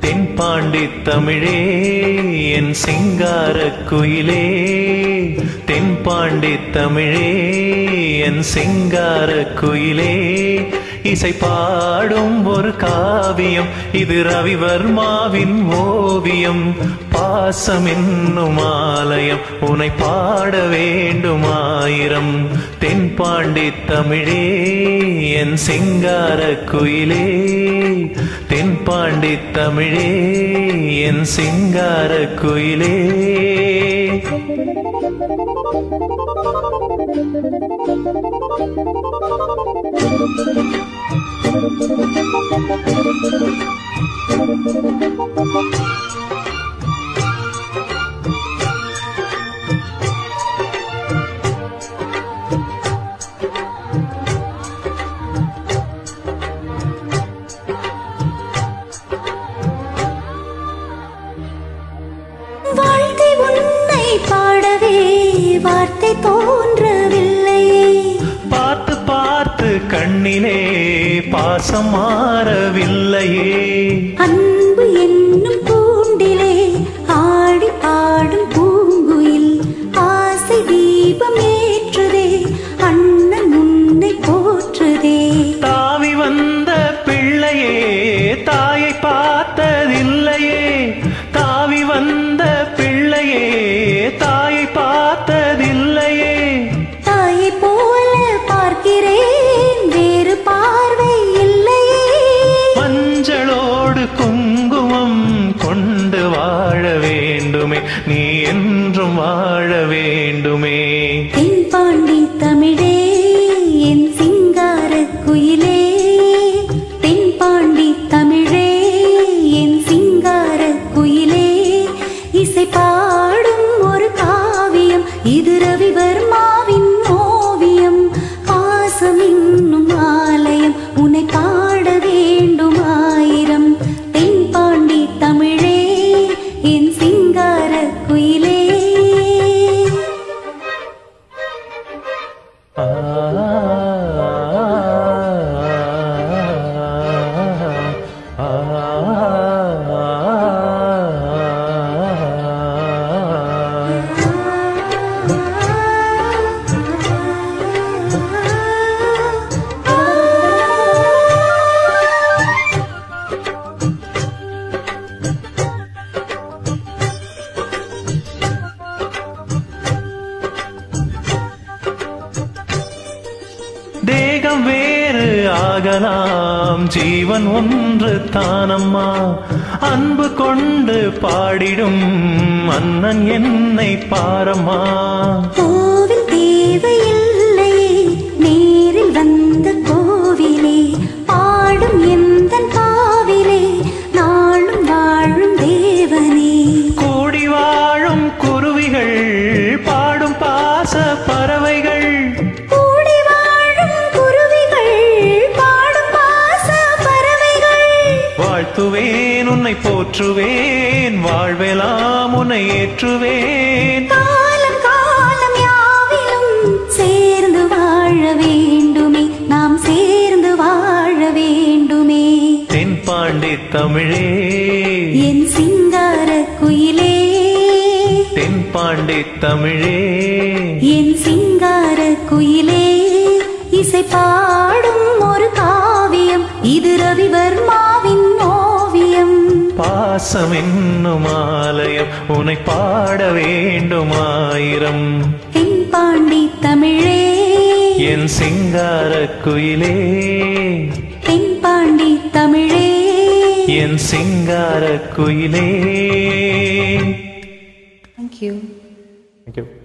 தென்பாண்டி தமிழே என் சிங்காரக் குயிலே, தென்பாண்டி தமிழே என் சிங்காரக் குயிலே, இசை பாடும் ஒரு காவியம் இது ரவிவர்மாவின் ஓவியம். பாசம் என்னும் ஆலயம் உனை பாட வேண்டும் ஆயிரம். தென்பாண்டி தமிழே என் சிங்காரக் குயிலே, தென்பாண்டி தமிழே என் சிங்காரக் குயிலே. வாழ்க்கை உன்னை பாடவே வார்த்தை தோன்றவில்லை. பார்த்து பார்த்து கண்ணிலே பாசம் மாறவில்லையே. அன்பு என்னும் பூண்டிலே ஆடி ஆடும் பூங்குயில் ஆசை தீபம் ஏற்றுதே, அண்ணன் உன்னை போற்றுதே. தாவி வந்த பிள்ளையே தாயை பார்த்ததில்லையே, தாவி வந்த பிள்ளையே தாயை பார்த்ததில்லையே. தாயை போல பார்க்கிறேன் வேறு பார்வை இல்லையே. மஞ்சளோடு குங்குமம் கொண்டு வாழ வேண்டுமே, நீ என்றும் வாழ வேண்டுமே. தென்பாண்டி தமிழே என் சிங்காரக் குயிலே, தென்பாண்டி தமிழே என் சிங்காரக் குயிலே, இசை பாடும் ஒரு காவியம் இது ரவிவர்மாவின் ஓவியம். பாசம் என்னும் ஆலயம் உன்னை பாட வேண்டும் ஆயிரம். தென்பாண்டி தமிழே என் சிங்காரக் குயிலே. தேகம் வேறு ஆகலாம் ஜீவன் ஒன்று தானம்மா, அன்பு கொண்டு பாடிடும் அண்ணன் என்னை பாரம்மா. கோவில் தேவையில்லையே நேரில் வந்த கோவிலே, பாடும் எந்தன் காவிலே நாளும் வாழும் தேவனே. கூடி வாழும் குருவிகள் பாடும் பாச பறவைகள், கூடி வாழும் குருவிகள் பாடும் பாச பறவைகள். வாழ்த்துவேன் உன்னை போற்றுவேன், வாழ்வெல்லாம் உன்னை ஏற்றுவேன். காலம் காலம் யாவிலும் சேர்ந்து வாழ வேண்டுமே, நாம் சேர்ந்து வாழ வேண்டுமே. தென்பாண்டி தமிழே என் சிங்காரக் குயிலே, தென்பாண்டி தமிழே என் சிங்காரக் குயிலே, இசை பாடும் ஒரு காவியம் இது ரவிவர்மாவின் ஓவியம். பாசம் என்னும் ஆலயம் உன்னை பாட வேண்டும் ஆயிரம். தென்பாண்டி தமிழே என் சிங்காரக் குயிலே, தென்பாண்டி தமிழே என் சிங்காரக் குயிலே. Thank you. Thank you.